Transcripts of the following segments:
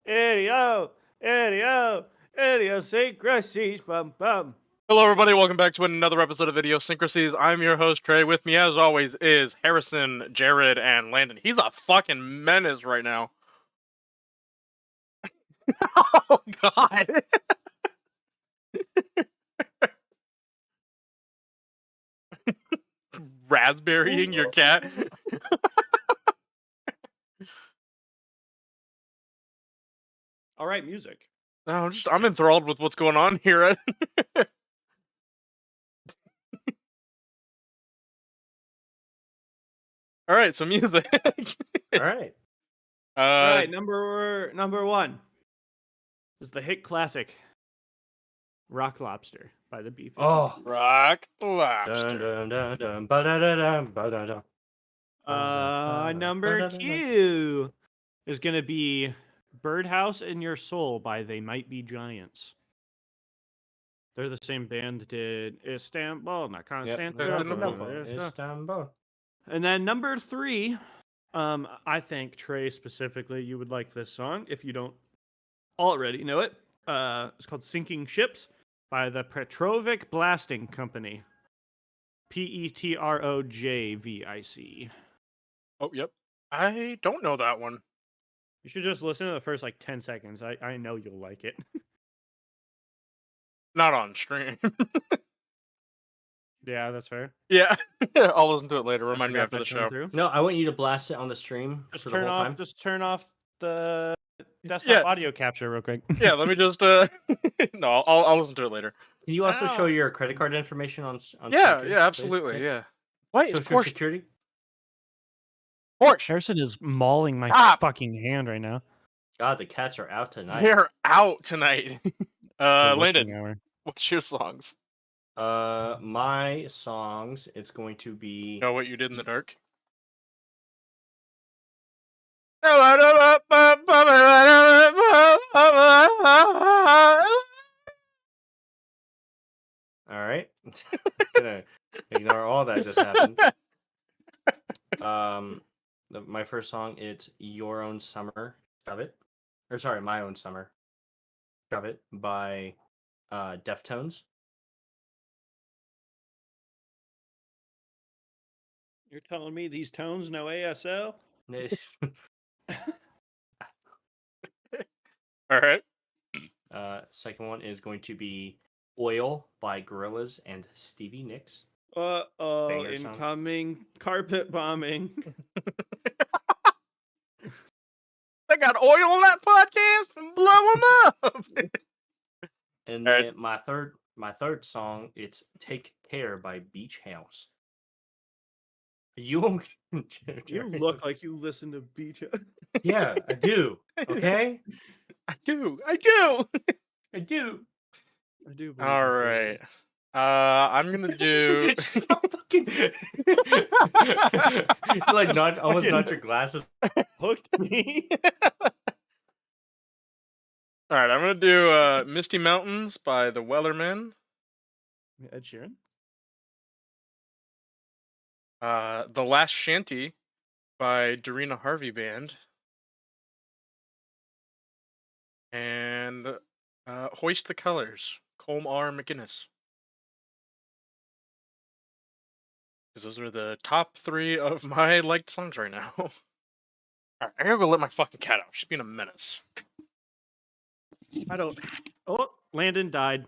Idiosyncrasies, bum bum. Hello, everybody. Welcome back to another episode of Idiosyncrasies. I'm your host, Trey. With me, as always, is Harrison, Jared, and Landon. He's a fucking menace right now. Oh, God. Raspberrying your cat. All right, music. No, I'm enthralled with what's going on here. All right, so music. All right. All right, number one is the hit classic "Rock Lobster" by the B-52. Oh, Rock Lobster. dun, dun, dun, ba-da-da-dum, ba-da-da. Number two is gonna be "Birdhouse in Your Soul" by They Might Be Giants. They're the same band that did Istanbul, not Constantinople. Istanbul. And then number three, I think, Trey, specifically, you would like this song if you don't already know it. It's called "Sinking Ships" by the Petrovic Blasting Company. Petrojvic. Oh, yep. I don't know that one. You should just listen to the first, 10 seconds. I know you'll like it. Not on stream. Yeah, that's fair. Yeah. I'll listen to it later. Remind me after the show. No, I want you to blast it on the stream Just for turn the whole off. time. Just turn off the desktop audio capture real quick. Yeah, let me just. No, I'll listen to it later. Can you also show your credit card information on Yeah, stream, yeah, please? absolutely, yeah. Wait, it's Social Porsche. Security? Porsche. Harrison is mauling my fucking hand right now. God, the cats are out tonight. They're out tonight. Landon, Hour. what's your songs? My songs, it's going to be... Know What You Did in the Dark? Alright. Gonna ignore all that just happened. My first song, it's Your Own Summer, Shove It. Or sorry, My Own Summer, Shove It by Deftones. You're telling me these tones know ASL? All right. Second one is going to be Oil by Gorillaz and Stevie Nicks. Banger Incoming carpet bombing. They got oil on that podcast and blow them up. And then my third song, it's Take Care by Beach House. You look like you listen to Beach House. Yeah, I do. Okay? I do. All right. I'm gonna do. Like almost not your glasses hooked me. All right, I'm gonna do "Misty Mountains" by the Wellerman. Ed Sheeran. "The Last Shanty" by Dorina Harvey Band. And "Hoist the Colors," Colm R. McGinnis. Because those are the top 3 of my liked songs right now. Alright, I gotta go let my fucking cat out. She's being a menace. I don't... Oh, Landon died.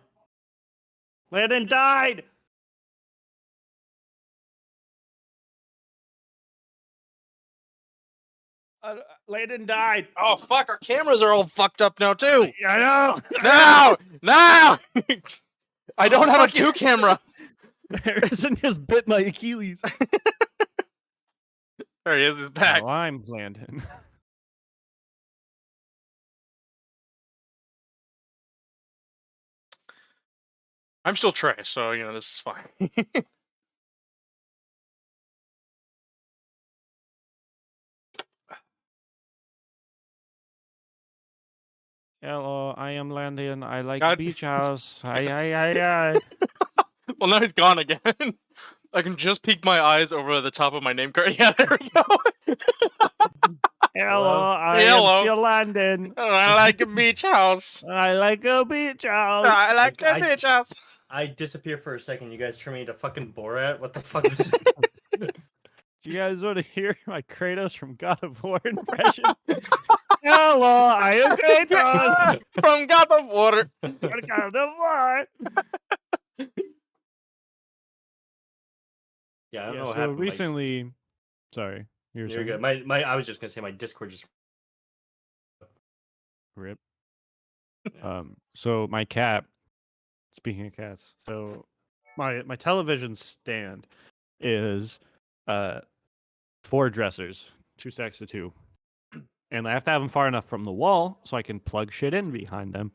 Landon died! Landon died. Oh, fuck, our cameras are all fucked up now, too. I know. No! I don't have a 2-camera. Harrison just bit my Achilles. There he is, he's back. Oh, I'm Landon. I'm still Trey, so, this is fine. Hello, I am Landon. I like Beach House. Hi. Well, now he's gone again. I can just peek my eyes over the top of my name card. Yeah, there we go. Hello, I Hello. am still London. I like a beach house. I like a beach house. I like a I- beach house. I disappear for a second. You guys turn me into fucking Borat. What the fuck was it? Do you guys want to hear my Kratos from God of War impression? Hello, I am Kratos From God of War. from God of War. Yeah, I don't Yeah, know what so happened. recently, sorry, you were You're saying? good. I was just gonna say my Discord just. Rip. Yeah. So my cat. Speaking of cats, so my television stand is 4 dressers, 2 stacks of 2, and I have to have them far enough from the wall so I can plug shit in behind them.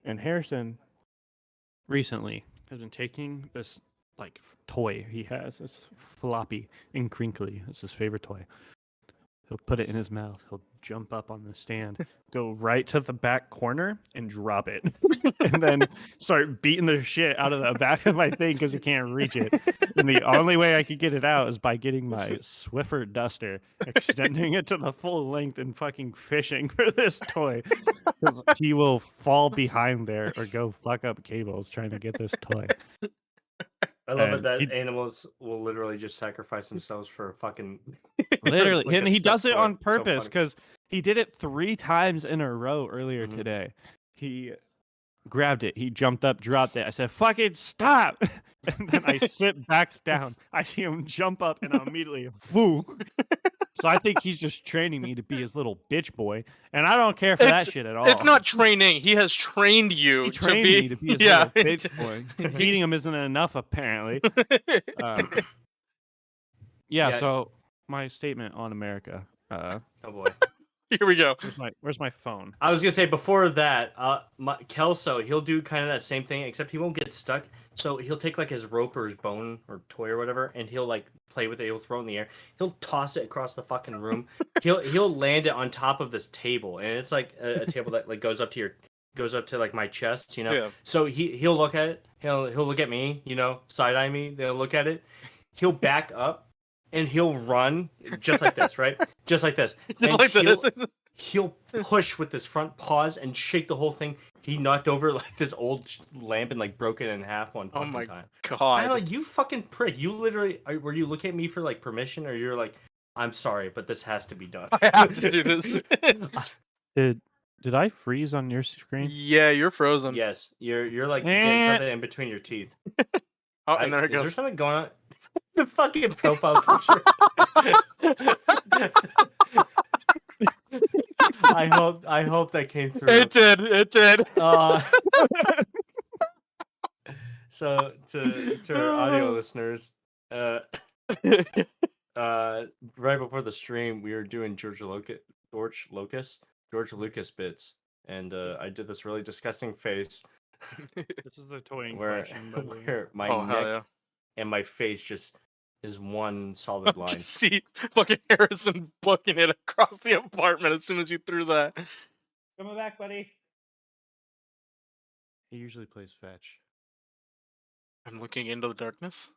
And Harrison recently has been taking this like toy he has, this floppy and crinkly. It's his favorite toy. He'll put it in his mouth. He'll jump up on the stand, go right to the back corner, and drop it, and then start beating the shit out of the back of my thing because he can't reach it. And the only way I could get it out is by getting my Swiffer duster, extending it to the full length, and fucking fishing for this toy. Because he will fall behind there or go fuck up cables trying to get this toy. I love it And that he- animals will literally just sacrifice themselves for a fucking. Literally, like a and he does stuffed it toy. on It's so purpose funny. because he did it 3 times in a row earlier Mhm. today. He grabbed it, he jumped up, dropped it. I said, "Fucking stop!" And then I sit back down. I see him jump up, and I'm immediately, "Foo!" So I think he's just training me to be his little bitch boy, and I don't care for that shit at all. It's not training. He has trained you He to trained be. me to be his yeah. little bitch boy. Feeding him isn't enough, apparently. Yeah. Yeah. So my statement on America. Oh boy. Here we go. Where's my phone? I was gonna say before that, Kelso, he'll do kind of that same thing, except he won't get stuck. So he'll take like his rope or his bone or toy or whatever, and he'll like play with it. He'll throw it in the air. He'll toss it across the fucking room. he'll land it on top of this table, and it's like a table that like goes up to like my chest, you know. Yeah. So he'll look at it. He'll look at me, you know, side eye me. They'll look at it. He'll back up. And he'll run just like this, right? Just like this. And Like this. he'll push with his front paws and shake the whole thing. He knocked over like this old lamp and like broke it in half one Oh fucking my time. God. I'm like, you fucking prick! You literally were you looking at me for like permission, or you're like, I'm sorry, but this has to be done. I have to do this. Did I freeze on your screen? Yeah, you're frozen. Yes, you're like getting Eh. something in between your teeth. Oh, and there it Is there goes. something going on? The fucking profile picture. I hope that came through. It did. It did. So to our audio listeners, right before the stream, we were doing George Lucas bits, and I did this really disgusting face This is the toy in where question. by the way. where my Oh, hell neck yeah. and my face just is one solid line. Just see fucking Harrison booking it across the apartment as soon as you threw that. Coming back, buddy. He usually plays fetch. I'm looking into the darkness.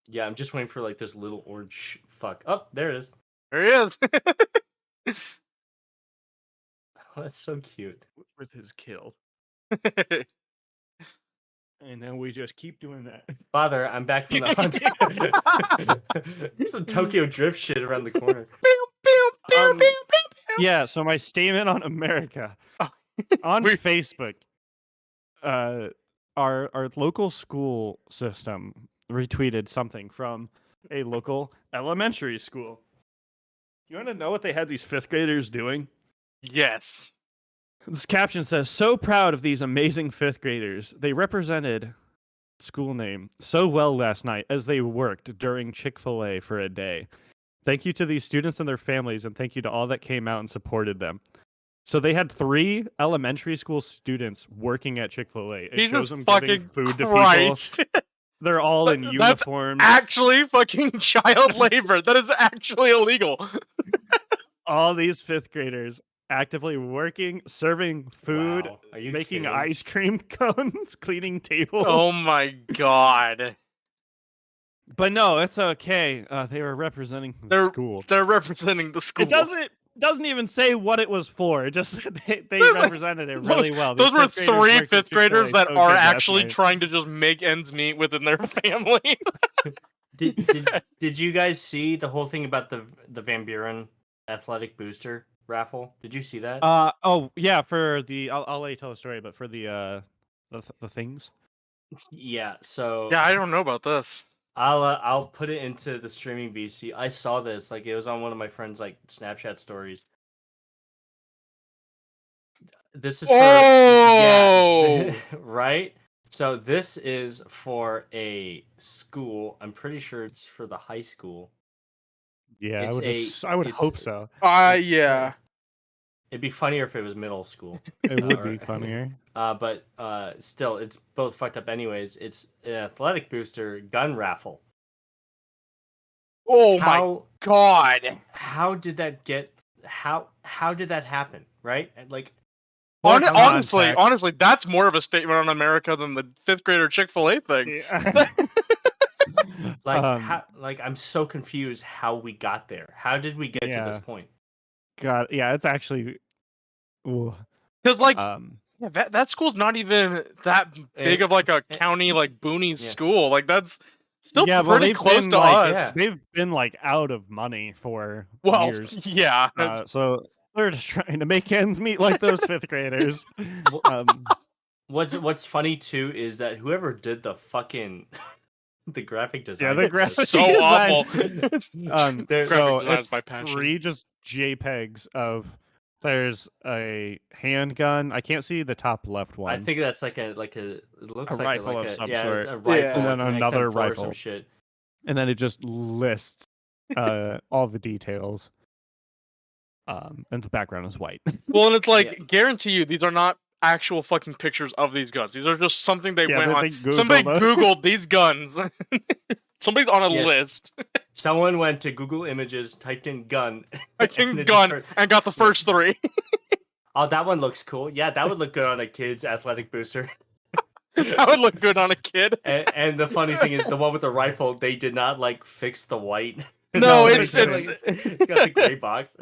Yeah, I'm just waiting for like this little orange fuck. Oh, there it is. There he is. Oh, that's so cute. With his kill. And then we just keep doing that. Father, I'm back from the hunt. Some Tokyo Drift shit around the corner. Yeah, so my statement on America. On Facebook, our local school system retweeted something from a local elementary school. You want to know what they had these 5th graders doing? Yes. This caption says, "So proud of these amazing 5th graders. They represented school name so well last night as they worked during Chick-fil-A for a day. Thank you to these students and their families, and thank you to all that came out and supported them." So they had 3 elementary school students working at Chick-fil-A. It shows Jesus them fucking giving food to Christ. people. They're all in That's uniforms. Actually fucking child labor. That is actually illegal. All these 5th graders actively working, serving food, Wow, are you making kidding? ice cream cones, cleaning tables. Oh my God. But no, it's okay. They were representing the school. They're representing the school. It doesn't doesn't even say what it was for. It just they There's, like, represented it really well. Those These were fifth graders three worked at fifth graders Chick-fil-A that so are good last actually night. trying to just make ends meet within their family. Did you guys see the whole thing about the Van Buren athletic booster raffle? Did you see that? Oh yeah, for the I'll let you tell the story, but for the things. Yeah. So Yeah, I don't know about this. I'll put it into the streaming VC. I saw this, like, it was on one of my friends' like Snapchat stories. This is for Oh! right. So this is for a school. I'm pretty sure it's for the high school. Yeah, It's I would it's- hope so. Yeah. It'd be funnier if it was middle school. It would or- be funnier. But still, it's both fucked up. Anyways, it's an athletic booster gun raffle. Oh my How god. how did that get? How did that happen? Right? Like, Honestly, contact. that's more of a statement on America than the fifth grader Chick-fil-A thing. Yeah. like I'm so confused how we got there. How did we get to this point? God, yeah, it's actually. Ooh. Because, like, Um, yeah, that school's not even that big of like a county, like boonies school. Like, that's still yeah, well, pretty they've close been to like, us. they've been like out of money for Well, years. yeah. So they're just trying to make ends meet like those fifth graders. What's funny too is that whoever did the fucking the graphic design, the graphic so design. awful. There- Graphic So design's it's my passion. 3 just JPEGs of. There's a handgun. I can't see the top left one. I think that's like a it looks A like rifle like of a some yeah, it's sort. a rifle, And like then an another XM4 or rifle. some shit. And then it just lists all the details. And the background is white. Well, and it's like, Yeah. guarantee you, these are not actual fucking pictures of these guns. These are just something they went on. Somebody Googled these guns. Somebody's on a list. Someone went to Google Images, typed in gun, and got the first 3. Oh, that one looks cool. Yeah, that would look good on a kid's athletic booster. That would look good on a kid. And the funny thing is, the one with the rifle, they did not like fix the white. No, it's got the gray box.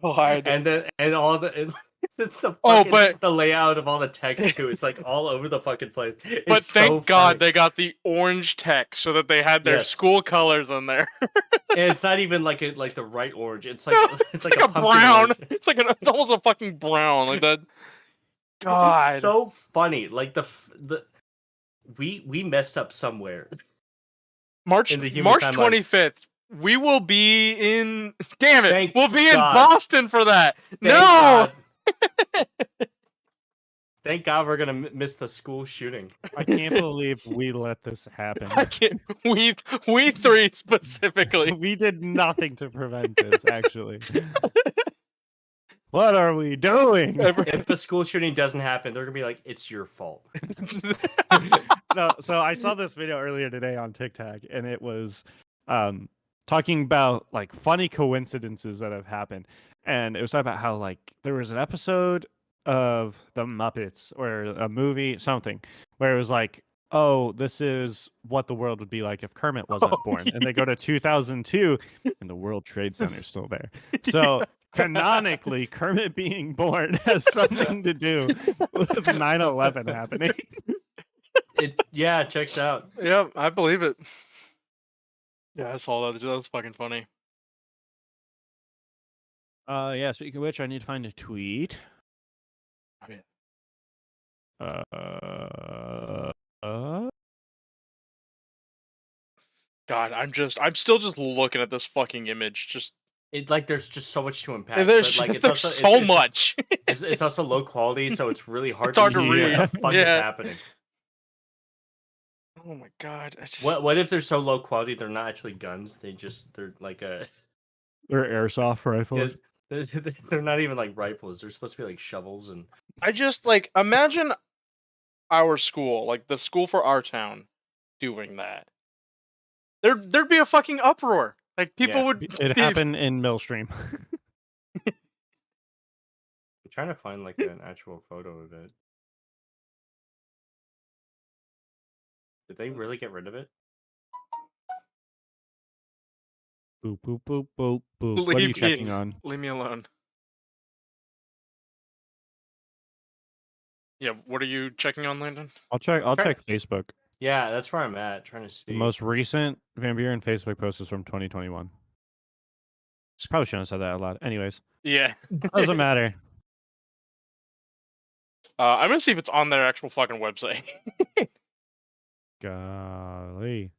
God. And all the the layout of all the text too. It's like all over the fucking place. But thank God they got the orange text so that they had their school colors on there. And it's not even like the right orange. It's like it's like a brown. It's almost a fucking brown like that. God, it's so funny. Like we messed up somewhere. March 25th. We will be in. Damn it! We'll be in Boston for that. No. Thank God we're gonna miss the school shooting. I can't believe we let this happen. I can't. We 3 specifically. We did nothing to prevent this. Actually. What are we doing? If a school shooting doesn't happen, they're gonna be like, "It's your fault." No, so I saw this video earlier today on TikTok, and it was talking about like funny coincidences that have happened, and it was talking about how like there was an episode of the Muppets or a movie, something, where it was like, oh, this is what the world would be like if Kermit wasn't born, and they go to 2002, and the World Trade Center is still there. So canonically, Kermit being born has something to do with 9/11 happening. It checks out. Yeah, I believe it. Yeah, I saw that. That was fucking funny. Yeah. Speaking of which, I need to find a tweet. God, I'm still just looking at this fucking image. Just there's just so much to unpack. There's so much. It's also low quality, so it's really hard. It's hard to read. What the fuck is happening? Oh my God! What if they're so low quality they're not actually guns? They're like they're airsoft rifles. Yeah, they're not even like rifles. They're supposed to be like shovels. And I just like imagine our school, like the school for our town, doing that. There'd be a fucking uproar. Like people would. It happened in Millstream. I'm trying to find like an actual photo of it. Did they really get rid of it? Boop boop boop boop boop. What are you Leave checking me, on? leave me alone. Yeah, what are you checking on, Landon? I'll check. I'll Try- check Facebook. Yeah, that's where I'm at. Trying to The see. most recent Van Buren Facebook post is from 2021. Probably shouldn't have said that out loud. Anyways, Yeah. doesn't matter. I'm gonna see if it's on their actual fucking website. Golly.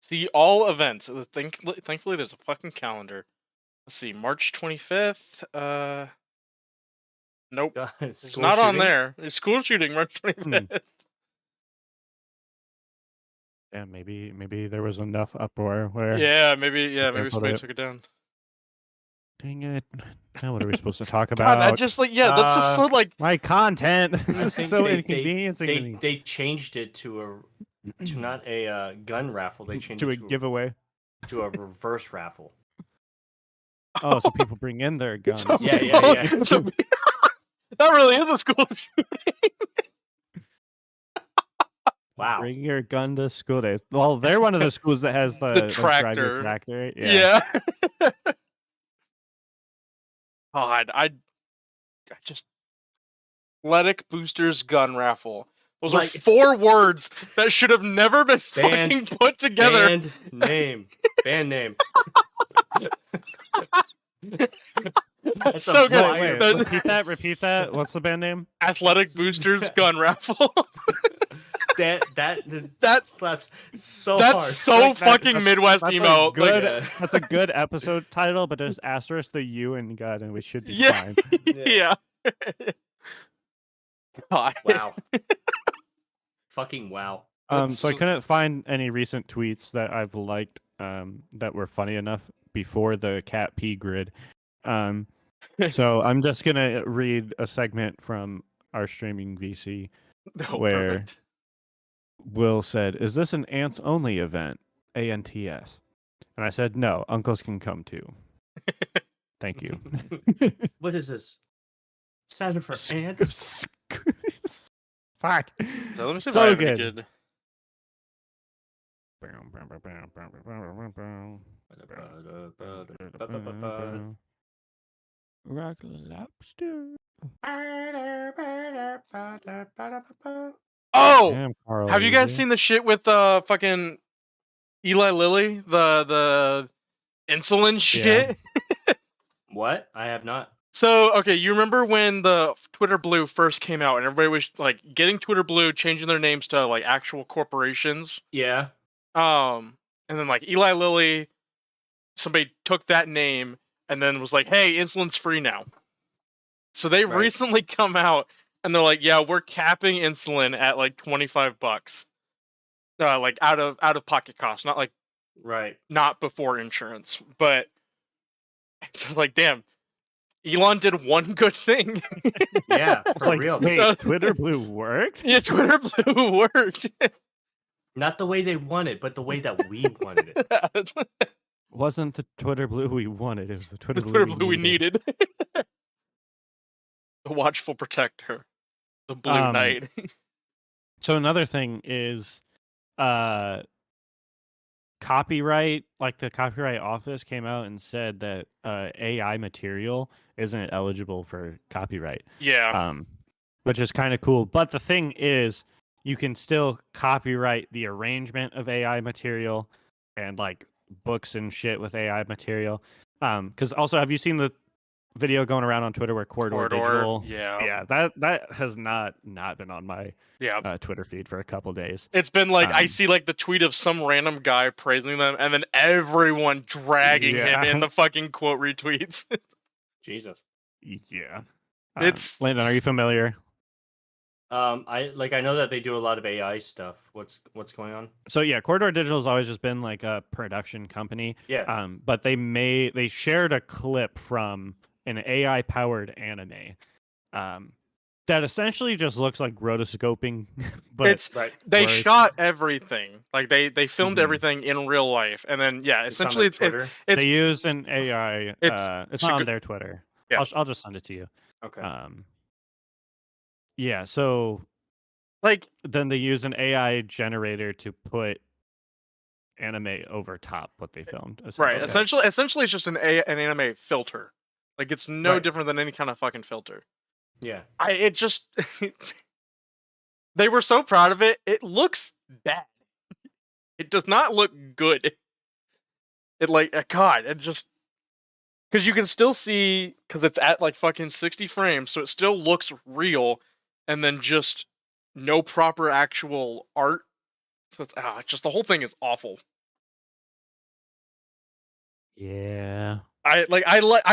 See all events. Thankfully, there's a fucking calendar. Let's see, March 25th. Nope, God, it's school not on shooting? there. It's school shooting, March 25th. Yeah, maybe there was enough uproar where. Yeah, maybe canceled somebody it. took it down. Dang it! Now what are we supposed to talk God, about? I just that's just so like My content. I It's think so they inconveniencing to me. they changed it to not a gun raffle. They changed To it a giveaway. to a reverse raffle. Oh, so people bring in their guns. So Yeah, people- yeah, yeah. so- that really is a school shooting. Wow. Bring your gun to school days. Well, they're one of the schools that has the like, drive your tractor. tractor. Yeah. Yeah. God, I just athletic boosters gun raffle. Those Like- are 4 words that should have never been Band- fucking put together. Band name. Band name. That's so good. Wait, That- repeat that. What's the band name? Athletic boosters gun raffle. That slaps so hard. That's so Like, fucking Midwest that's a emo. good- Like, That's a good episode title, but just asterisk the U and God, and we should be yeah, fine. yeah. God. Wow. Fucking wow. So I couldn't find any recent tweets that I've liked that were funny enough before the cat pee grid. So I'm just gonna read a segment from our streaming VC. Oh, Where- perfect. Will said, "Is this an ants only event? ANTS?" And I said, "No, uncles can come too." Thank you. What is this? Sounded for ants? Fuck. So let me see if So I have any good. good. Rock lobster. Oh, Damn, Carl, have you guys easy. seen the shit with fucking Eli Lilly? The insulin shit. What? I have not. So, okay, you remember when the Twitter Blue first came out and everybody was like getting Twitter Blue, changing their names to like actual corporations? Yeah. And then like Eli Lilly, somebody took that name and then was like, "Hey, insulin's free now." So they Right. recently come out and they're like, "Yeah, we're capping insulin at like $25, like out of pocket cost, not like Right. not before insurance." But so like, damn, Elon did one good thing. Yeah, It's for like, real. wait, Twitter Blue worked? Yeah, Twitter Blue worked. Not the way they wanted, but the way that we wanted it. The Wasn't the Twitter Blue we wanted? It was the Twitter Blue Twitter Blue we needed. The watchful protector, the Blue Um, Knight. So another thing is, copyright. Like the Copyright Office came out and said that AI material isn't eligible for copyright. Yeah, Which is kind of cool. But the thing is, you can still copyright the arrangement of AI material and like books and shit with AI material. Because also, have you seen the video going around on Twitter where Corridor Digital? Yeah, that has not been on my yeah. Twitter feed for a couple days. It's been like I Um, see like the tweet of some random guy praising them, and then everyone dragging him Yeah. in the fucking quote retweets. Jesus. Yeah, It's- Landon. Are you familiar? I know that they do a lot of AI stuff. What's going on? So yeah, Corridor Digital has always just been like a production company. Yeah. But they shared a clip from an AI powered anime, that essentially just looks like rotoscoping, but it's Right. they worse. shot everything, like they filmed Mhm. everything in real life, and then yeah, It's on, essentially like, Twitter. it's they used an AI. it's It's a not on good- their Twitter. Yeah. I'll just send it to you. Okay. Yeah. So like then they use an AI generator to put anime over top what they filmed. Right. essentially. Essentially, it's just an anime filter. Like it's no different than any kind of fucking filter. Yeah. It just they were so proud of it. It looks bad. It does not look good. It God, it just because you can still see because it's at like fucking 60 frames, so it still looks real, and then just no proper actual art. So it's just the whole thing is awful. Yeah. I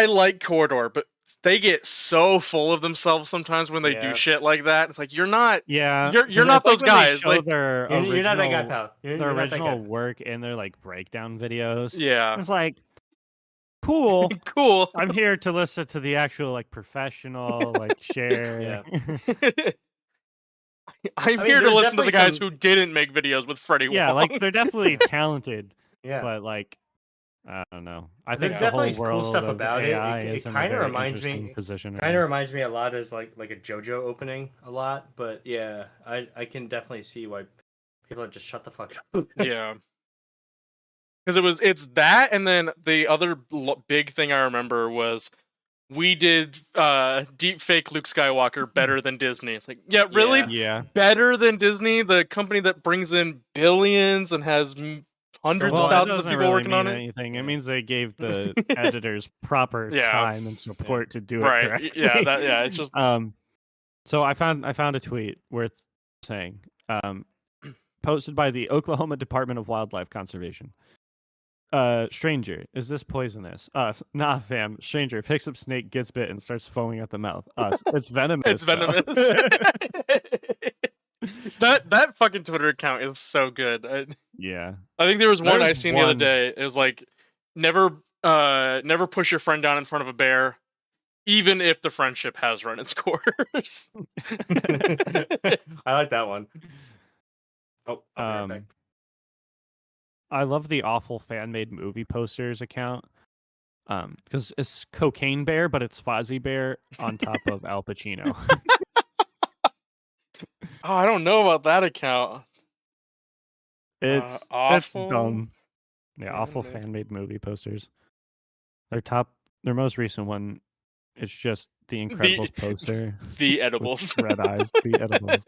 like Corridor, but they get so full of themselves sometimes when they do shit like that. It's like you're not you're not those guys. Like their You're not that guy, pal. Their You're not that original guy. work and their like breakdown videos. yeah, It's like cool. cool. I'm here to listen to the actual like professional like share. Yeah. I'm I mean, here to there's listen to the definitely guys some- who didn't make videos with Freddie Yeah, Wong. like they're definitely talented, Yeah. but like I don't know. I There's think the whole definitely cool world stuff of about it. AI It is in a kinda very reminds me- interesting position. right Kind now. of reminds me a lot as like a JoJo opening a lot, but yeah, I can definitely see why people are just shut the fuck up. Yeah. Because it's that, and then the other big thing I remember was we did deep fake Luke Skywalker better than Disney. It's like, yeah, really? Yeah. Better than Disney, the company that brings in billions and has hundreds Well, of that thousands of doesn't people really working on mean it. anything. It means they gave the editors proper Yeah. time and support to do it Right? correctly. Yeah. It's just So I found a tweet worth saying. Posted by the Oklahoma Department of Wildlife Conservation. Stranger, is this poisonous? Us, nah, fam. Stranger picks up snake, gets bit, and starts foaming at the mouth. Us, it's venomous. it's though. venomous. that fucking Twitter account is so good. Yeah. I think there was one I There's seen the other one- day. It was like, never push your friend down in front of a bear, even if the friendship has run its course. I like that one. Oh, I'll be right back. I love the awful fan made movie posters account. Because it's Cocaine Bear, but it's Fozzie Bear on top of Al Pacino. Oh, I don't know about that account. It's awful dumb. Yeah, awful fan-made. fan made movie posters. Their most recent one, it's just the Incredibles poster. The with edibles. red eyes, the edibles.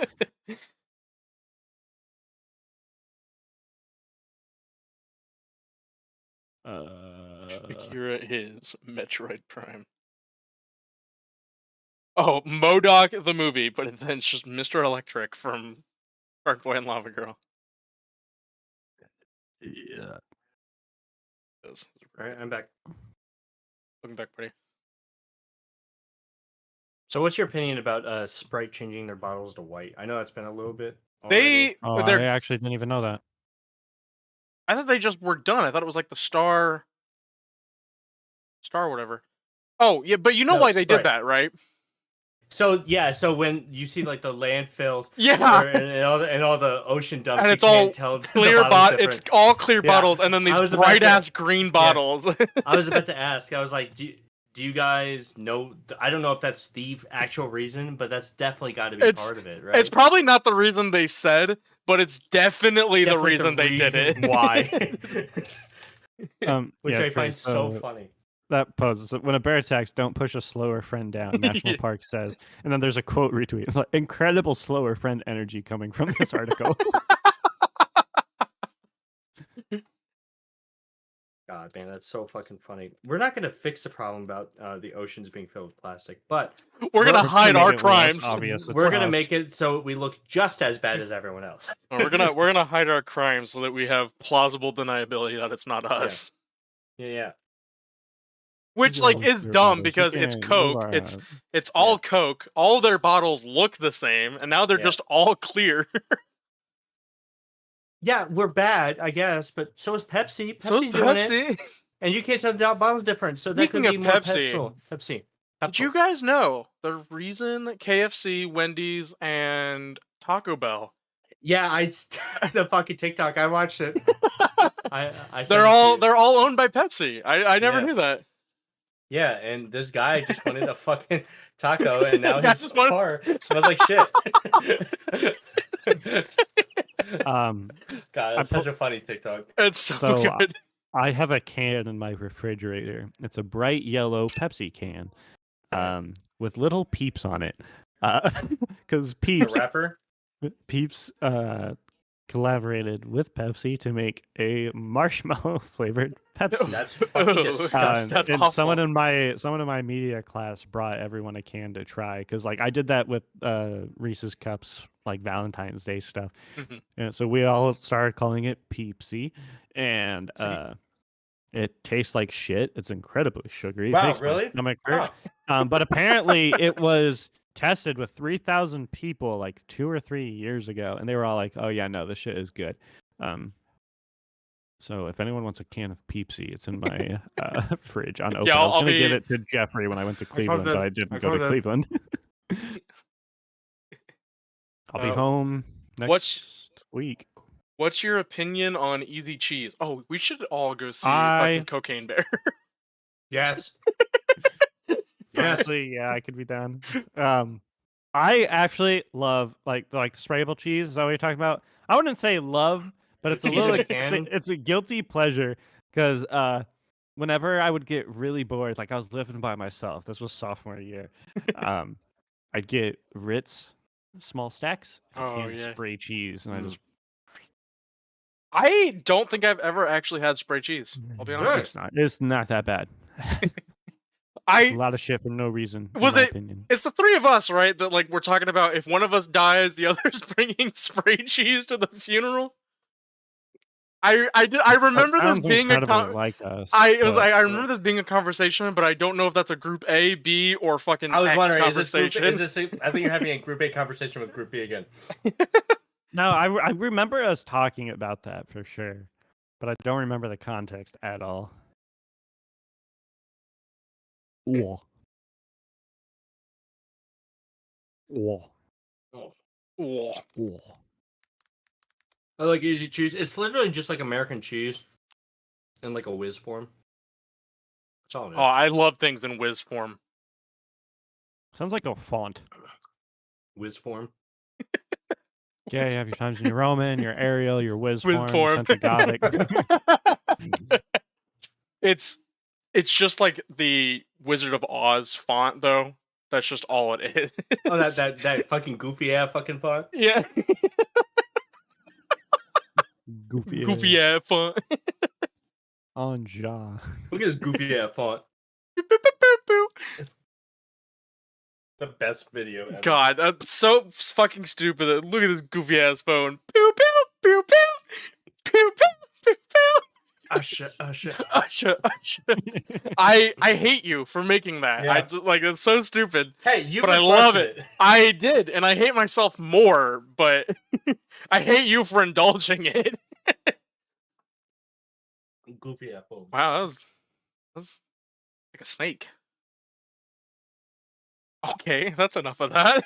Akira is Metroid Prime. Oh, MODOK the movie, but then it's just Mr. Electric from Shark Boy and Lava Girl. Yeah. Those All right, I'm back. Welcome back, buddy. So, what's your opinion about Sprite changing their bottles to white? I know that's been a little bit. They, Oh, but I they're. actually didn't even know that. I thought they just were done. I thought it was like the star whatever. Oh yeah, but you know No, why they did Sprite. that, right? So yeah, so when you see like the landfills, Yeah. and all the ocean dumps, And you it's all can't tell the Clear bottle's It's different. all clear Yeah. bottles, and then I these was about bright to- ass green bottles. I was about to ask. I was like, do you guys know? I don't know if that's the actual reason, but that's definitely got to be It's- part of it, right? It's probably not the reason they said, but it's definitely the Definitely reason they did it. Why? Which Yeah, I find Chris, so funny. That poses when a bear attacks, don't push a slower friend down. National Yeah. Park says, and then there's a quote retweet. It's like incredible slower friend energy coming from this article. God, man, that's so fucking funny. We're not gonna fix the problem about the oceans being filled with plastic, but We're gonna We're hide gonna our make it less crimes. obvious it's we're gonna us. make it so we look just as bad as everyone else. we're gonna hide our crimes so that we have plausible deniability that it's not us. Yeah. Which like is dumb because it's Coke. It's all Coke. All their bottles look the same, and now they're Yeah. just all clear. Yeah, we're bad, I guess, but so is Pepsi. Pepsi's So is doing it, Pepsi. and you can't tell the bottle difference. So that Speaking could be of more Pepsi, Pepsi. Did you guys know the reason that KFC, Wendy's, and Taco Bell Yeah, the fucking TikTok. I watched it. I sent they're it to all you. they're all owned by Pepsi? I never Yeah. knew that. Yeah, and this guy just wanted a fucking taco, and now Yeah, his just wanted- car smells like shit. Um, God, that's such a funny TikTok. It's so So, good. I have a can in my refrigerator. It's a bright yellow Pepsi can, with little peeps on it. Because The rapper? Peeps collaborated with Pepsi to make a marshmallow flavored Pepsi. That's fucking Ooh, disgusting. that's and awful. someone in my media class brought everyone a can to try because like I did that with Reese's Cups like Valentine's Day stuff. Mhm. And so we all started calling it Peepsy, and See? it tastes like shit. It's incredibly sugary. It Wow, makes my really? stomach hurt. Huh. But apparently it was tested with 3,000 people like 2 or 3 years ago, and they were all like, "Oh yeah, no, this shit is good." So if anyone wants a can of Peepsy, it's in my fridge on open. Yeah, I was I'll gonna give be- it to Jeffrey when I went to Cleveland, but I didn't go to that. Cleveland. I'll be home next week. What's your opinion on Easy Cheese? Oh, we should all go see I- fucking Cocaine Bear. Yes. Honestly, yeah, I could be down. I actually love like the sprayable cheese. Is that what you're talking about? I wouldn't say love, but it's a cheese little. in a It's can? it's a guilty pleasure because whenever I would get really bored, like I was living by myself. This was sophomore year. I'd get Ritz small stacks and a Oh, can of yeah. spray cheese, and I just I don't think I've ever actually had spray cheese. I'll be honest. It's not that bad. I A lot of shit for no reason. Was in my it- opinion. It's the three of us, right? That like we're talking about if one of us dies, the other's bringing spray cheese to the funeral. I remember That this sounds being a incredibly like us. I but- remember this being a conversation, but I don't know if that's a group A, B, or fucking I was X wondering, conversation. I think you're having a group A conversation with group B again. No, I remember us talking about that for sure, but I don't remember the context at all. Whoa. Whoa. Whoa. Whoa. I like easy cheese. It's literally just like American cheese in like a whiz form. That's all it is. Oh, I love things in whiz form. Sounds like a font. Whiz form. Yeah, you have your Times New Roman, your Arial, your Whiz Whiz form, form. Central Gothic. It's just like the Wizard of Oz font, though. That's just all it is. Oh, that fucking goofy ass fucking font. Yeah. Goofy. Goofy ass font. On jaw. Look at this goofy ass font. Boop, boop, boop, boop. The best video ever. God, that's so fucking stupid. Look at this goofy ass phone. Pew pew pew pew pew pew pew pew. Usher. Usher. I hate you for making that. Yeah. I just, like it's so stupid. Hey, you But I love it. I did, and I hate myself more. But I hate you for indulging it. Goofy ass phone. Wow, that was like a snake. Okay, that's enough of that.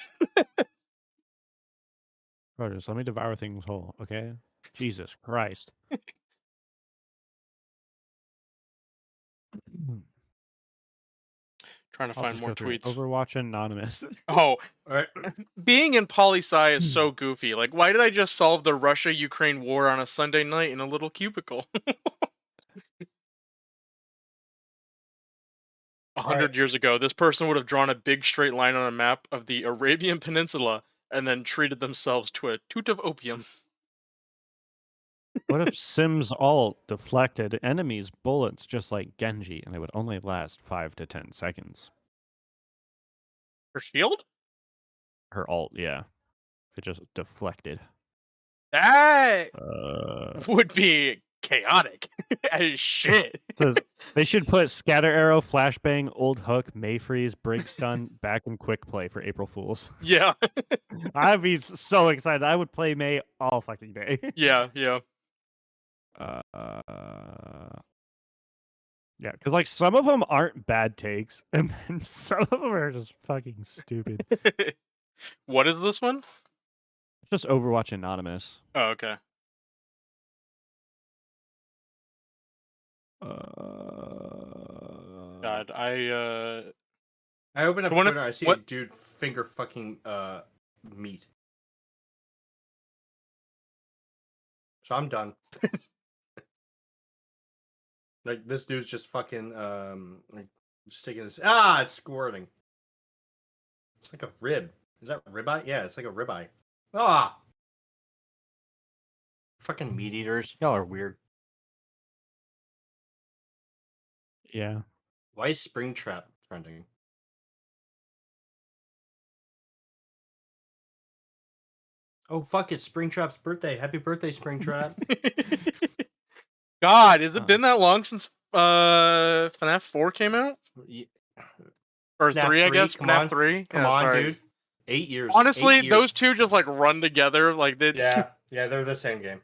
Bro, just let me devour things whole, okay? Jesus Christ. Trying to I'll find just more go through it. tweets. Overwatch Anonymous. Oh, All right. being in poli-sci is so goofy. Like, why did I just solve the Russia-Ukraine war on a Sunday night in a little cubicle? 100 years ago, this person would have drawn a big straight line on a map of the Arabian Peninsula and then treated themselves to a toot of opium. What if Sim's ult deflected enemies' bullets just like Genji, and it would only last 5 to 10 seconds? Her shield? Her ult, yeah. It just deflected. That Uh, would be chaotic as shit. says they should put Scatter Arrow, Flashbang, Old Hook, Mayfreeze, Brig Stun back in Quick Play for April Fools. Yeah. I'd be so excited. I would play May all fucking day. Yeah. Yeah, because like some of them aren't bad takes, and then some of them are just fucking stupid. What is this one? Just Overwatch Anonymous. Oh, okay. God, I open up So when it- Twitter. I see what- a dude finger fucking meat. So I'm done. Like this dude's just fucking like sticking his it's squirting. It's like a rib. Is that ribeye? Yeah, it's like a ribeye. Ah, fucking meat eaters. Y'all are weird. Yeah. Why is Springtrap trending? Oh fuck! It's Springtrap's birthday. Happy birthday, Springtrap. God, has it been that long since FNAF 4 came out? Or FNAF 3, I 3, guess. come FNAF on. 3. Come Yeah, on, sorry. dude. 8 years. Honestly, 8 years. those two just like run together. Like they. Yeah, they're the same game.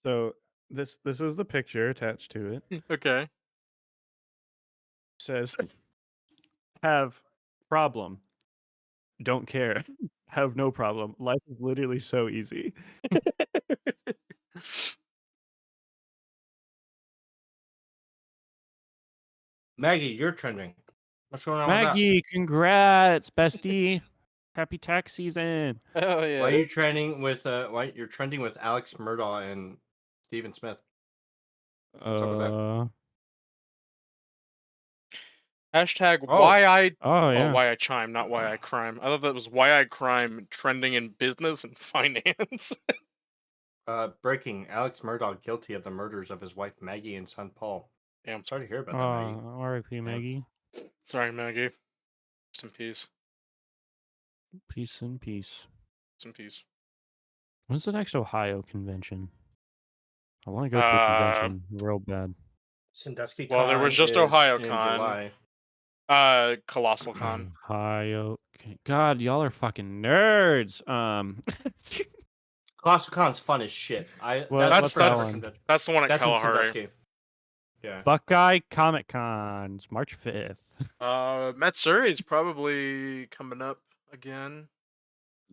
So this is the picture attached to it. Okay. It says, "Have problem. Don't care. Have no problem. Life is literally so easy." Maggie, you're trending. What's going on with Maggie, congrats, bestie. Happy tax season. Oh that? yeah. Why are you trending with why you're trending with Alex Murdaugh and Steven Smith? What's up with that? Hashtag Oh. why I chime, not why I crime. I thought that was why I crime trending in business and finance. Breaking: Alex Murdaugh guilty of the murders of his wife Maggie and son Paul. Damn. Sorry to hear about that, Maggie. R.I.P. Maggie. Sorry, Maggie. Rest in peace. Peace and peace. Rest in peace. When's the next Ohio convention? I want to go to a convention real bad. Sandusky. Well, there was just Con Ohio is in Con. July. Colossal Con. Ohio. God, y'all are fucking nerds. Colossal Con's fun as shit. That's the one at That's in Kalahari. Sandusky. Yeah. Buckeye Comic Cons, March 5th. Matsuri's probably coming up again.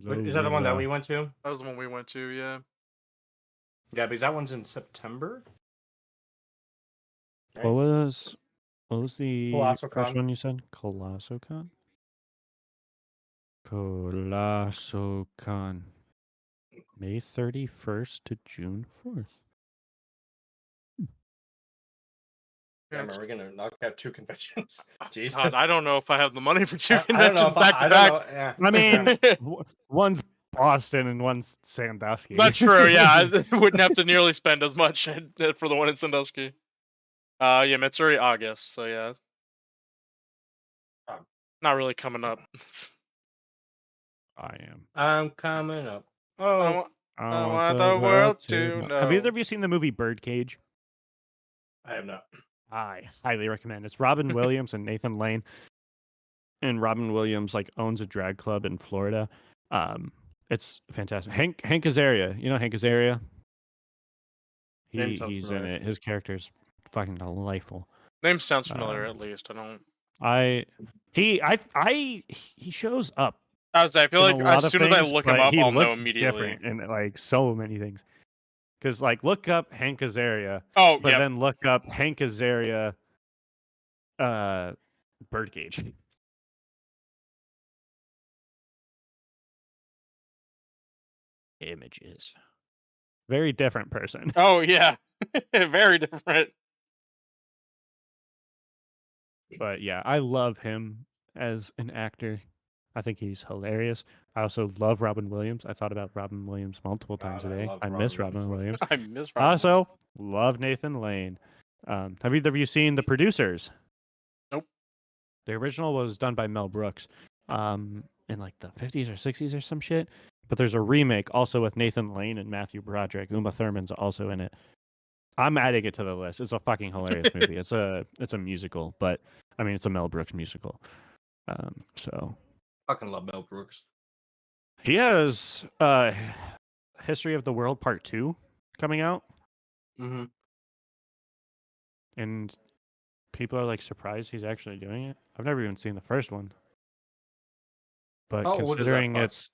Is that the one that we went to? That was the one we went to, yeah. Yeah, because that one's in September. What was the Colossal first Con. one you said? Colossal Con? Colossal Con. May 31st to June 4th. Damn, are we gonna knock out 2 conventions? Jesus. God, I don't know if I have the money for 2 I don't know conventions back to back. Yeah. I mean, one's Boston and one's Sandusky. That's true, yeah. I wouldn't have to nearly spend as much for the one in Sandusky. Yeah, Matsuri August, so yeah. Not really coming up. I am. I'm coming up. Oh, I want the world to know. Have either of you seen the movie Birdcage? I have not. I highly recommend. It's Robin Williams and Nathan Lane. And Robin Williams owns a drag club in Florida. It's fantastic. Hank Azaria. You know Hank Azaria? He's in it. His character's fucking delightful. Name sounds familiar, at least. I don't. He shows up. I feel like as soon as I look him up, I'll know immediately. And so many things. Because look up Hank Azaria. Oh, but then look up Hank Azaria. Birdcage. Images. Very different person. Oh yeah, very different. But yeah, I love him as an actor. I think he's hilarious. I also love Robin Williams. I thought about Robin Williams multiple times a day. I miss Robin Williams. I miss Robin. I also love Nathan Lane. Have either of you seen The Producers? Nope. The original was done by Mel Brooks in the 50s or 60s or some shit. But there's a remake also with Nathan Lane and Matthew Broderick. Uma Thurman's also in it. I'm adding it to the list. It's a fucking hilarious movie. It's a musical, but I mean it's a Mel Brooks musical. So fucking love Mel Brooks. He has History of the World Part 2 coming out. Mm-hmm. And people are surprised he's actually doing it. I've never even seen the first one. But considering it's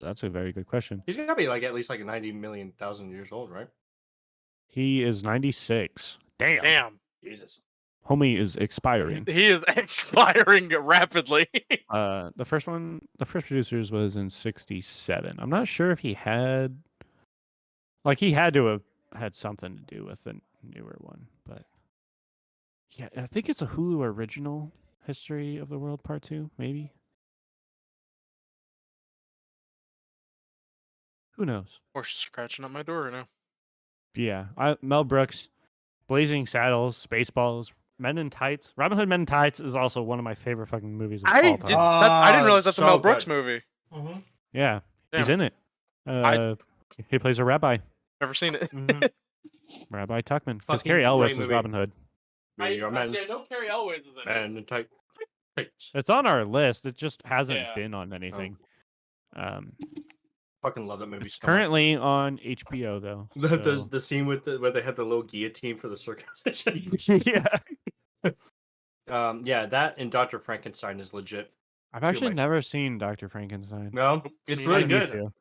that's a very good question. He's gotta be at least 90,000,000 years old, right? He is 96. Damn. Jesus. Homie is expiring. He is expiring rapidly. The first producers was in '67. I'm not sure if he had to have had something to do with the newer one, but yeah, I think it's a Hulu original. History of the World Part 2, maybe. Who knows? Horse scratching at my door now. Yeah, Mel Brooks, Blazing Saddles, Spaceballs, Men in Tights. Robin Hood Men in Tights is also one of my favorite fucking movies of all time. I didn't realize that's a so Mel Brooks good. movie. Mm-hmm. Yeah, he's Damn. in it. He plays a rabbi, Never seen it. Mm-hmm. Rabbi Tuckman. Because Fucking Carrie Elwes great is movie. Robin Hood. I know Carrie Elwes is in it. Man, tight. It's on our list. It just hasn't Yeah. been on anything. Fucking love that movie. It's so much. currently on HBO though. So. The scene with where they had the little guillotine for the circumcision. Yeah. Yeah, that and Dr. Frankenstein is legit. I've Two of actually my- never seen Dr. Frankenstein. No, it's Me really I need good. to.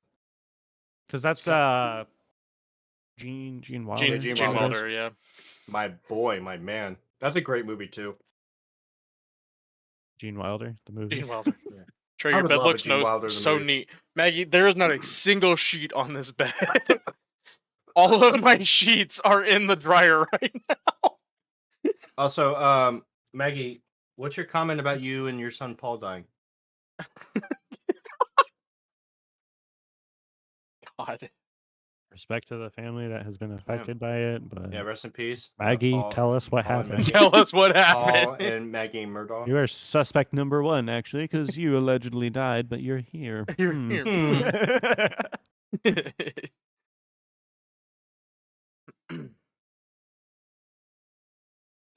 Because that's Gene Wilder. Yeah, Gene Gene Wilder, yeah. My boy, my man. That's a great movie too. Gene Wilder, the movie. Gene Wilder. Yeah. Trey, I your would bed love a looks Gene Wilder the so movie. neat. Maggie, there is not a single sheet on this bed. All of my sheets are in the dryer right now. Also, Maggie, what's your comment about you and your son Paul dying? God. Respect to the family that has been affected by it, but Yeah, rest in peace. Maggie, Paul, tell us what Paul and happened. Maggie. Tell us what Paul happened. and Maggie Murdoch. You are suspect number one, actually, because you allegedly died, but you're here. You're Hmm. here.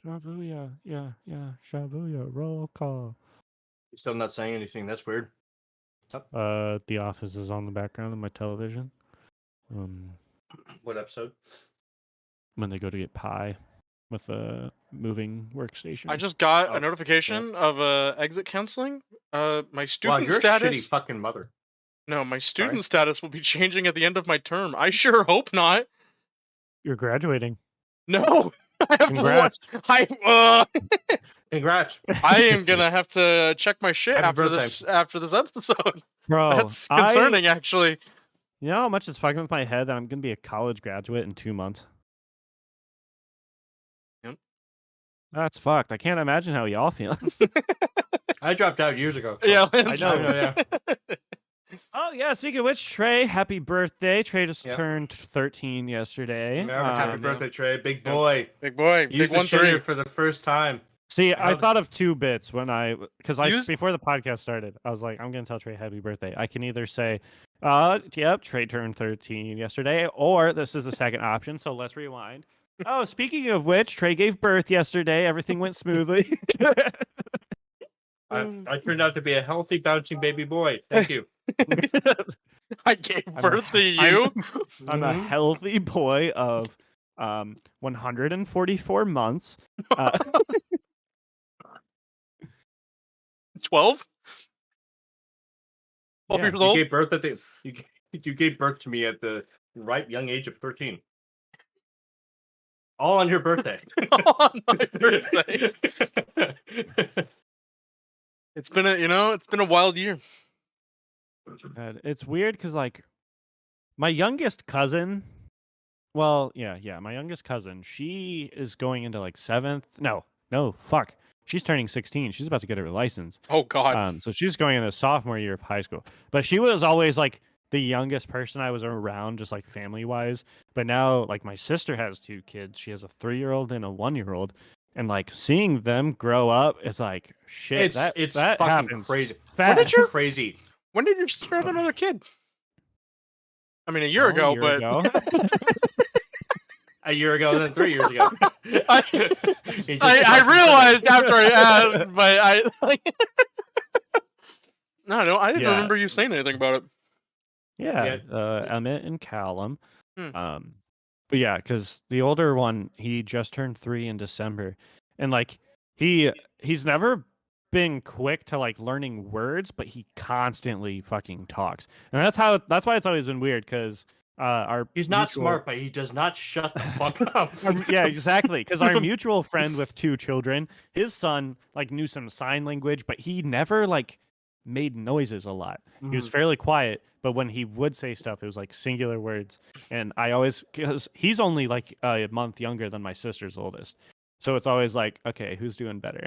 Shabuya, yeah, Shabuya, roll call. You're still not saying anything. That's weird. The Office is on the background of my television. What episode? When they go to get pie with a moving workstation. I just got Oh, a notification of exit counseling. My Wow, student you're a status. shitty fucking mother. No, my student Sorry? status will be changing at the end of my term. I sure hope not. You're graduating. No, I have Congrats. Congrats. I am gonna have to check my shit Happy after birthday. this episode. Bro, That's concerning, actually. You know how much it's fucking with my head that I'm going to be a college graduate in 2 months? Yep. That's fucked. I can't imagine how y'all feel. I dropped out years ago. so- Yeah, I know. Yeah. Oh, yeah. Speaking of which, Trey, happy birthday. Trey just Yep. turned 13 yesterday. Happy Um, birthday, Trey. Big boy. Big boy, Use big the 1-3. shitter for the first time. See, I How's- thought of 2 bits when Use- before the podcast started, I was like, I'm going to tell Trey happy birthday. I can either say, yep, Trey turned 13 yesterday, or this is the second option, so let's rewind. Oh, speaking of which, Trey gave birth yesterday. Everything went smoothly. I turned out to be a healthy, bouncing baby boy. Thank you. I gave I'm a- birth to you. I'm a Mhm. healthy boy of 144 months. 12? 12 Yeah, years You old? gave birth at you gave birth to me at the ripe young age of 13. All on your birthday. On my birthday. It's been a wild year. God, it's weird because my youngest cousin, my youngest cousin, she is going into 7th. No, fuck. She's turning 16. She's about to get her license. Oh God. So she's going into sophomore year of high school. But she was always the youngest person I was around, just family wise. But now my sister has 2 kids. She has a 3-year-old and a 1-year-old. And seeing them grow up, it's shit. It's that fucking happens crazy. fast. Crazy. When did your sister have another kid? I mean, a year ago, but ago. A year ago, then 3 years ago. I realized after I asked, but I didn't Yeah. remember you saying anything about it. Yeah, Emmett and Callum. Hmm. But yeah, because the older one, he just turned 3 in December, and he's never been quick to learning words, but he constantly fucking talks, and that's why it's always been weird. Because Our He's not mutual- smart, but he does not shut the fuck up. Yeah, exactly. Because our mutual friend with 2 children, his son like knew some sign language, but he never like made noises a lot. He was fairly quiet, but when he would say stuff, it was like singular words. And I always, because he's only like a month younger than my sister's oldest, so it's always like, okay, who's doing better?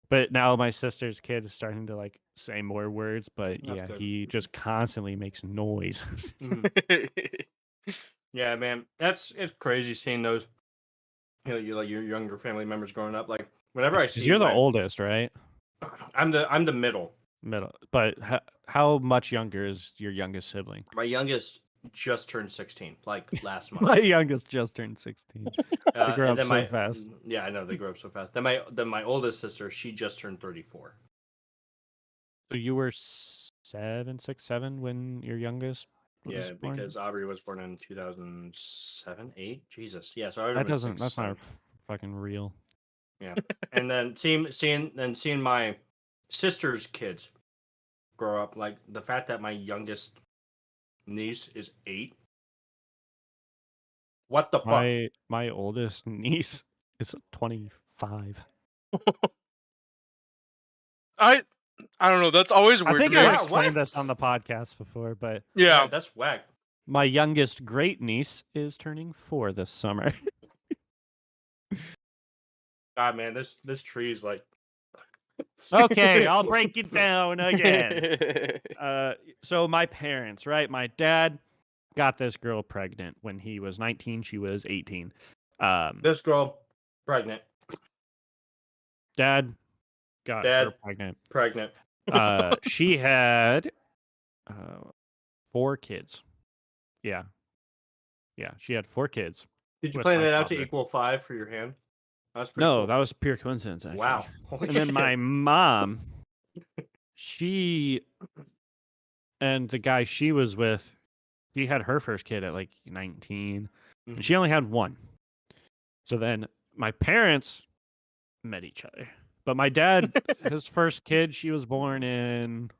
But now my sister's kid is starting to like say more words, but That's yeah, good. he just constantly makes noise. Yeah, man, it's crazy seeing those. You know, you like your younger family members growing up. Like whenever I see, You're the oldest, right? I'm the middle. Middle. But how much younger is your youngest sibling? My youngest just turned 16, like last month. My youngest just turned 16. They grow and up then so fast. Yeah, I know they grow up so fast. Then my oldest sister, she just turned 34. So you were 7, 6, 7 when your youngest was Yeah, born? because Aubrey was born in 2007, 8. Jesus, yeah. So I That doesn't. That's not fucking real. Yeah, and then seeing my sister's kids grow up, like the fact that my youngest niece is 8. What the fuck? My oldest niece is 25. I don't know. That's always I weird to think me. I Wow, explained what? this on the podcast before, but Yeah. That's whack. my youngest great niece is turning 4 this summer. God, man, this tree is like. Okay, I'll break it down again. So my parents, right? My dad got this girl pregnant when he was 19. She was 18. This girl pregnant. Dad got her pregnant. Pregnant. She had 4 kids. Yeah, she had 4 kids. Did you with plan my that out to father. equal 5 for your hand? That's pretty No, cool. that was pure coincidence. Actually. Wow. Holy And then shit. my mom, she and the guy she was with, he had her first kid at like 19, and she only had 1. So then my parents met each other. But my dad, his first kid, she was born in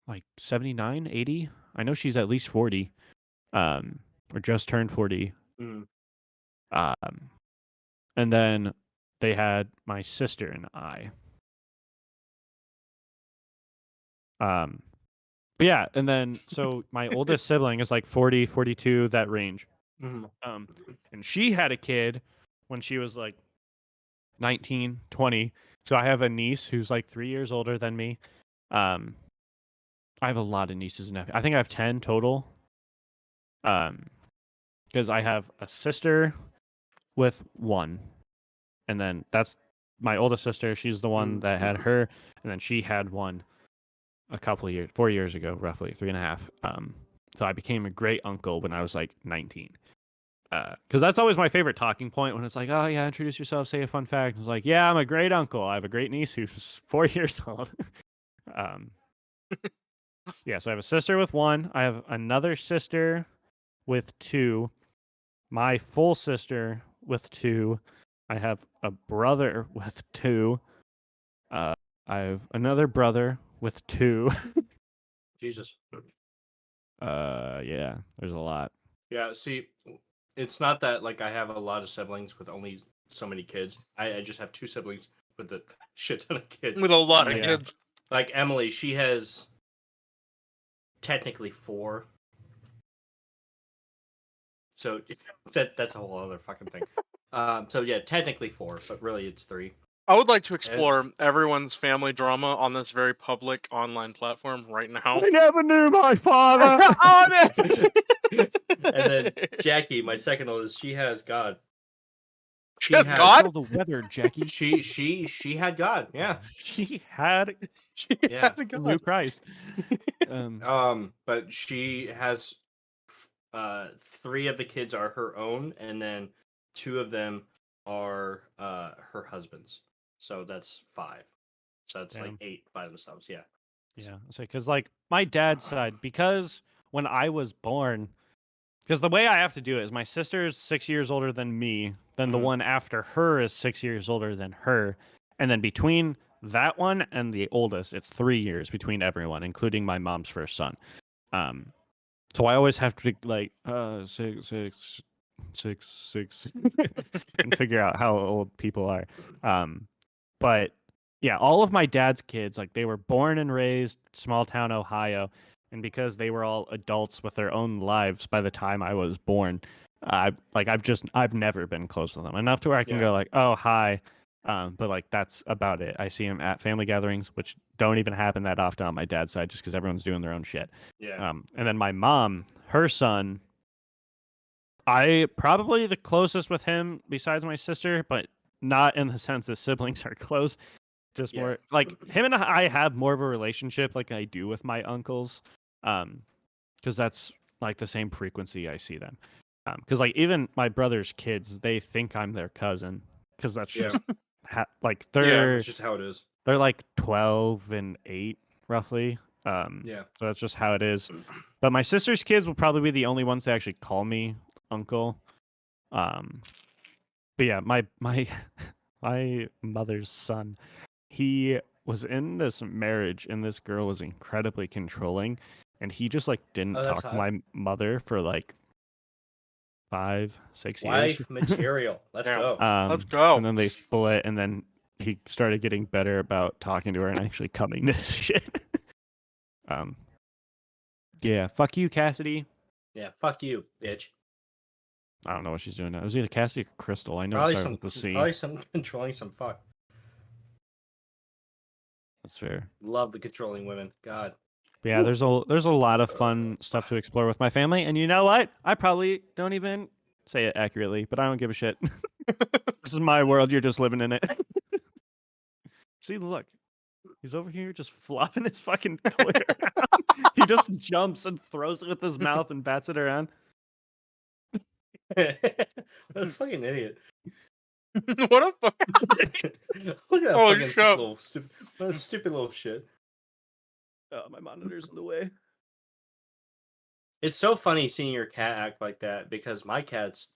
like 79, 80. I know she's at least 40, or just turned 40. Mhm. And then they had my sister and I. But yeah, and then so my oldest sibling is like 40, 42, that range. Mhm. And she had a kid when she was like 19, 20. So I have a niece who's like 3 years older than me. I have a lot of nieces and nephews. I think I have 10 total. Because I have a sister with 1, and then that's my oldest sister. She's the one that had her, and then she had 1 a couple of years, 4 years ago, roughly 3.5. So I became a great uncle when I was like 19. Because that's always my favorite talking point when it's like, oh yeah, introduce yourself, say a fun fact. It's like, yeah, I'm a great uncle. I have a great niece who's 4 years old. Yeah, so I have a sister with 1. I have another sister with 2. My full sister with 2. I have a brother with 2. I have another brother with 2. Jesus. Yeah, there's a lot. Yeah, see, it's not that like I have a lot of siblings with only so many kids. I just have 2 siblings with a shit ton of kids. With a lot of Yeah. kids. Like Emily, she has technically 4. So that's a whole other fucking thing. So yeah, technically 4, but really it's 3. I would like to explore everyone's family drama on this very public online platform right now. I never knew my father. Oh, no! And then Jackie, my second oldest, she has God. She has God? Control the weather, Jackie. She had God. Yeah. She had She Yeah. has a God. New Christ. But she has 3 of the kids are her own, and then 2 of them are her husband's. So that's 5. So that's like 8 by themselves. Yeah. Yeah, because like my dad's side, because when I was born, because the way I have to do it is my sister's 6 years older than me, then the one after her is 6 years older than her, and then between that one and the oldest, it's 3 years between everyone, including my mom's first son. So I always have to like 6 and figure out how old people are. But yeah, all of my dad's kids, like they were born and raised small town Ohio, and because they were all adults with their own lives by the time I was born, I've never been close to them enough to where I can go like, oh hi, but like that's about it. I see them at family gatherings, which don't even happen that often on my dad's side, just because everyone's doing their own shit. Yeah. And then my mom, her son, I probably the closest with him besides my sister, but not in the sense that siblings are close. Just more like him and I have more of a relationship like I do with my uncles, because that's like the same frequency I see them. Because like even my brother's kids, they think I'm their cousin, because that's just like That's just how it is. they're like 12 and 8 roughly. Yeah. So that's just how it is. But my sister's kids will probably be the only ones that actually call me uncle. But yeah, my my mother's son, he was in this marriage and this girl was incredibly controlling, and he just like didn't talk to my mother for like 5-6 years. Life material. Let's go. Let's go. And then they split, and then he started getting better about talking to her and actually coming to shit. Yeah, fuck you, Cassidy. Yeah, fuck you, bitch. I don't know what she's doing now. It was either Cassidy or Crystal. I know it started with the C. Probably some controlling some fuck. That's fair. Love the controlling women. God. But yeah, there's a lot of fun stuff to explore with my family, and you know what? I probably don't even say it accurately, but I don't give a shit. This is my world. You're just living in it. See, look, he's over here just flopping his fucking toy around. He just jumps and throws it with his mouth and bats it around. What a fucking idiot. What a fuck. Look at that Holy fucking shit. stupid little shit. Oh, my monitor's in the way. It's so funny seeing your cat act like that because my cat's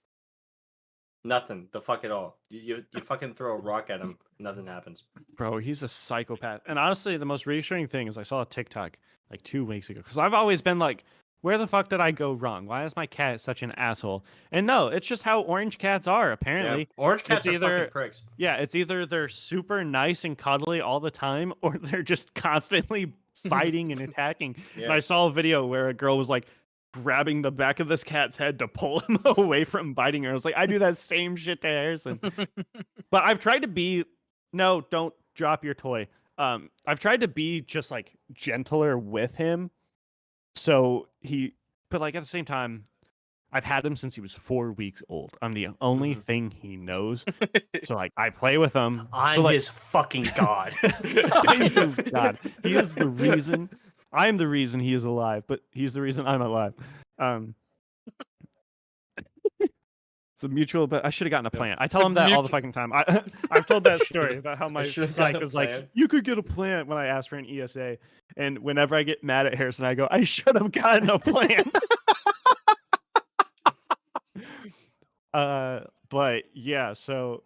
nothing. The fuck at all. You fucking throw a rock at him, nothing happens. Bro, he's a psychopath. And honestly, the most reassuring thing is I saw a TikTok like 2 weeks ago, because I've always been like, where the fuck did I go wrong? Why is my cat such an asshole? And no, it's just how orange cats are, apparently. Yeah. Orange cats are fucking pricks. Yeah, it's either they're super nice and cuddly all the time, or they're just constantly fighting and attacking. Yeah. And I saw a video where a girl was like grabbing the back of this cat's head to pull him away from biting her. I was like, I do that same shit to Harrison. But I've tried to be, no, don't drop your toy. I've tried to be just like gentler with him. So but like at the same time, I've had him since he was 4 weeks old. I'm the only thing he knows. So like I play with him. I'm his fucking god. I'm his god. He is the reason. I'm the reason he is alive, but he's the reason I'm alive. It's a mutual, but I should have gotten a plant. I tell him that all the fucking time. I've told that story about how my psych was like, you could get a plant when I asked for an ESA. And whenever I get mad at Harrison, I go, I should have gotten a plant. But yeah, so,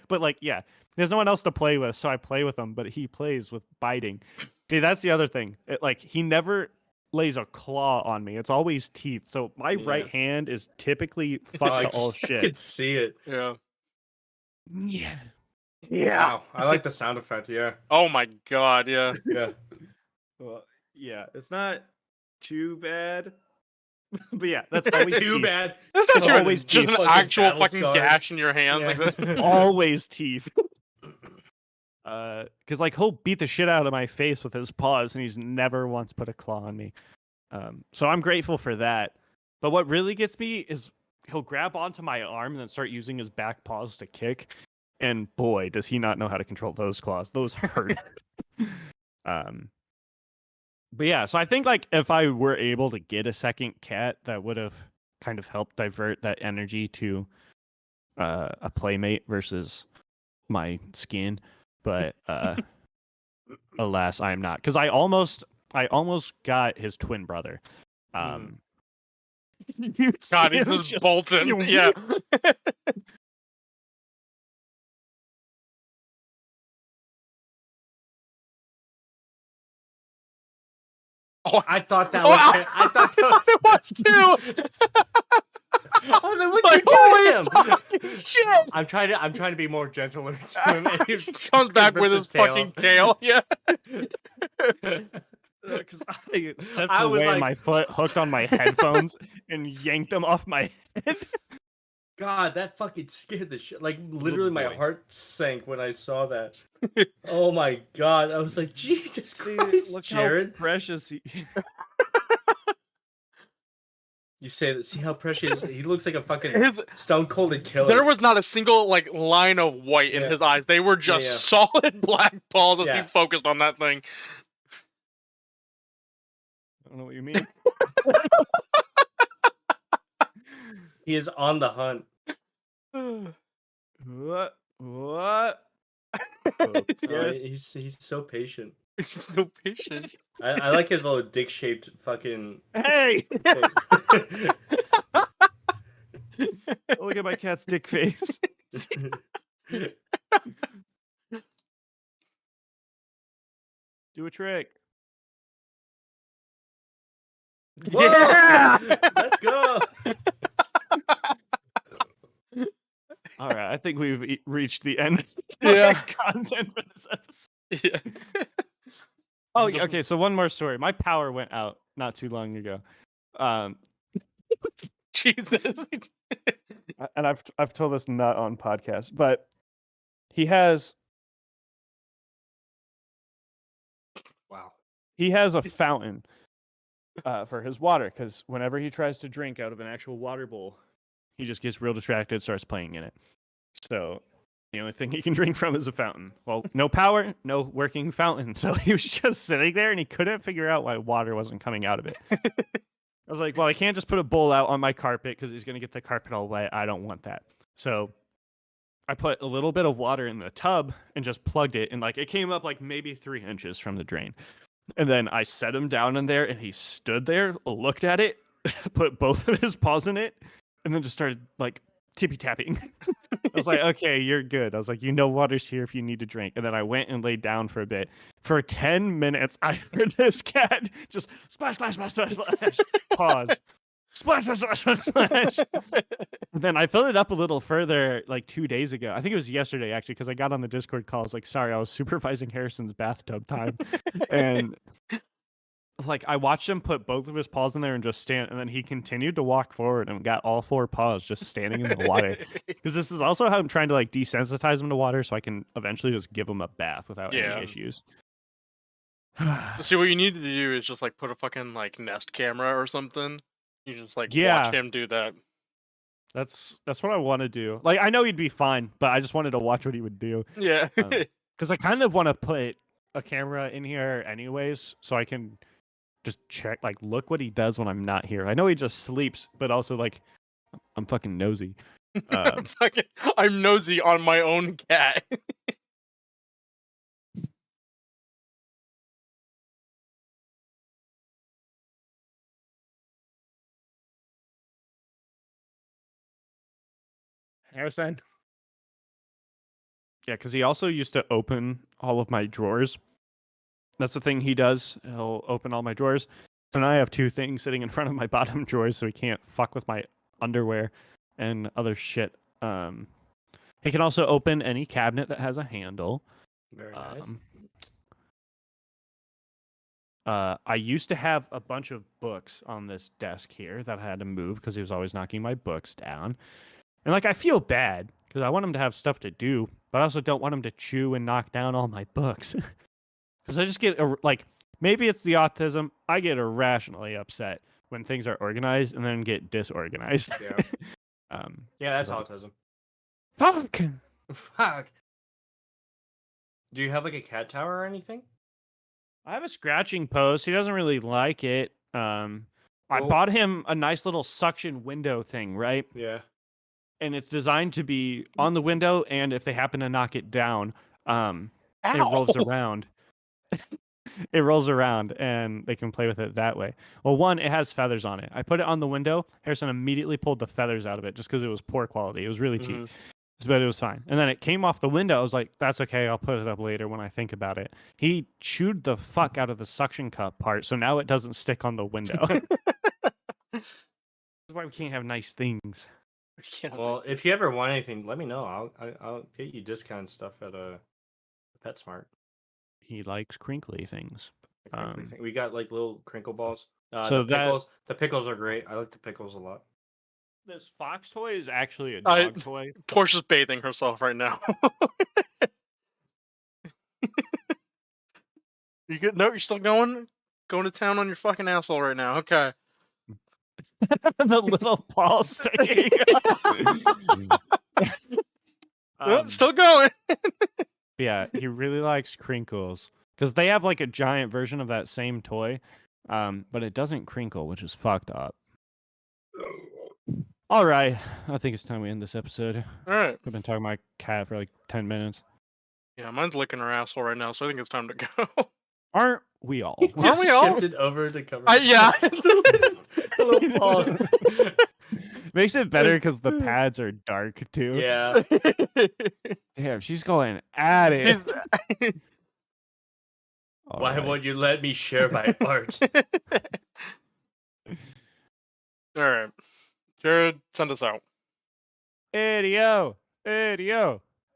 but like, yeah, there's no one else to play with. So I play with him, but he plays with biting. See, that's the other thing. Like, he never lays a claw on me. It's always teeth. So my right hand is typically fucked to all shit. I can see it. Yeah. Yeah. Wow. I like the sound effect. Yeah. Oh my god, yeah. Yeah. Well, yeah, it's not too bad. But yeah, that's always too teeth. bad. That's not It's true. always Just teeth. an Fucking actual battle fucking scars. gash in your hand Yeah. like this. Always teeth. Because like he'll beat the shit out of my face with his paws, and he's never once put a claw on me. So I'm grateful for that. But what really gets me is he'll grab onto my arm and then start using his back paws to kick. And boy, does he not know how to control those claws. Those hurt. But yeah, so I think like if I were able to get a second cat, that would have kind of helped divert that energy to a playmate versus my skin. But alas, I am not, because I almost got his twin brother. You God, see he's him just bolting. you- Yeah. Oh, I thought that oh, was it. I thought that it was too. I was like, what Like, you holy doing to him? fucking shit! I'm trying to be more gentler to him. And He comes back with his fucking tail. Yeah. Because I stepped I was away, like- my foot hooked on my headphones and yanked them off my head. God, that fucking scared the shit. Like literally, my boy. heart sank when I saw that. Oh my god! I was like, Jesus Christ, Look Jared. how precious he. You say that? See how precious he looks like a fucking His, stone cold killer. there was not a single like line of white in Yeah. his eyes. They were just Yeah. solid black balls as he Yeah. focused on that thing. I don't know what you mean. He is on the hunt. What? What? Oh, Yes. he's so patient. He's so patient. I like his little dick shaped fucking. Hey! thing. Look at my cat's dick face. Do a trick. Whoa! Let's go. All right, I think we've reached the end of Yeah. content for this episode. Yeah. Oh, yeah, okay. So one more story. My power went out not too long ago, Jesus. and I've told this not on podcast, but he has Wow. a fountain for his water because whenever he tries to drink out of an actual water bowl, he just gets real distracted, starts playing in it. So the only thing he can drink from is a fountain. Well, no power, no working fountain. So he was just sitting there and he couldn't figure out why water wasn't coming out of it. I was like, well, I can't just put a bowl out on my carpet because he's going to get the carpet all wet. I don't want that. So I put a little bit of water in the tub and just plugged it. And like it came up like maybe 3 inches from the drain. And then I set him down in there and he stood there, looked at it, put both of his paws in it, and then just started like tippy tapping. I was like, okay, you're good. I was like, you know, water's here if you need to drink. And then I went and laid down for a bit. For 10 minutes, I heard this cat just splash, splash, splash, splash, splash. Pause. Splash, splash, splash, splash, splash. And then I filled it up a little further like 2 days ago. I think it was yesterday, actually, because I got on the Discord call. I was like, sorry, I was supervising Harrison's bathtub time. And like I watched him put both of his paws in there and just stand, and then he continued to walk forward and got all 4 paws just standing in the water. Because this is also how I'm trying to like desensitize him to water, so I can eventually just give him a bath without any issues. See, what you need to do is just like put a fucking like Nest camera or something. You just like Yeah. watch him do that. That's what I want to do. Like I know he'd be fine, but I just wanted to watch what he would do. Yeah. Because I kind of want to put a camera in here anyways, so I can just check, like, look what he does when I'm not here. I know he just sleeps, but also like, I'm fucking nosy. I'm nosy on my own cat. Harrison. Yeah, because he also used to open all of my drawers. That's the thing he does. He'll open all my drawers. So now I have 2 things sitting in front of my bottom drawers, so he can't fuck with my underwear and other shit. He can also open any cabinet that has a handle. Very nice. I used to have a bunch of books on this desk here that I had to move because he was always knocking my books down. And like I feel bad because I want him to have stuff to do, but I also don't want him to chew and knock down all my books. Because I just get like, maybe it's the autism. I get irrationally upset when things are organized and then get disorganized. Yeah. Yeah, that's autism. Fuck. Fuck. Do you have like a cat tower or anything? I have a scratching post. He doesn't really like it. I Well- bought him a nice little suction window thing, right? Yeah. And it's designed to be on the window, and if they happen to knock it down, it rolls around. It rolls around, and they can play with it that way. Well, one, it has feathers on it. I put it on the window. Harrison immediately pulled the feathers out of it just because it was poor quality. It was really cheap. but it was fine. And then it came off the window. I was like, that's okay. I'll put it up later when I think about it. He chewed the fuck out of the suction cup part, so now it doesn't stick on the window. That's why we can't have nice things. Well, if you ever want anything, let me know. I'll get you discount stuff at PetSmart. He likes crinkly things. We got like little crinkle balls. So the pickles are great. I like the pickles a lot. This fox toy is actually a dog toy. Portia's bathing herself right now. You good? No, you're still going? Going to town on your fucking asshole right now. Okay. The little ball sticking. Still going. Yeah, he really likes crinkles because they have like a giant version of that same toy, but it doesn't crinkle, which is fucked up. All right, I think it's time we end this episode. All right. I've been talking to my cat for like 10 minutes. Yeah, mine's licking her asshole right now, so I think it's time to go. Aren't we all? Aren't we all? Shifted over to cover. Yeah. Little ball. Makes it better because the pads are dark too. Yeah. Damn, she's going at it. Why won't you let me share my art? All right. Jared, send us out.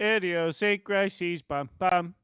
Idiosyncrasies, bum bum.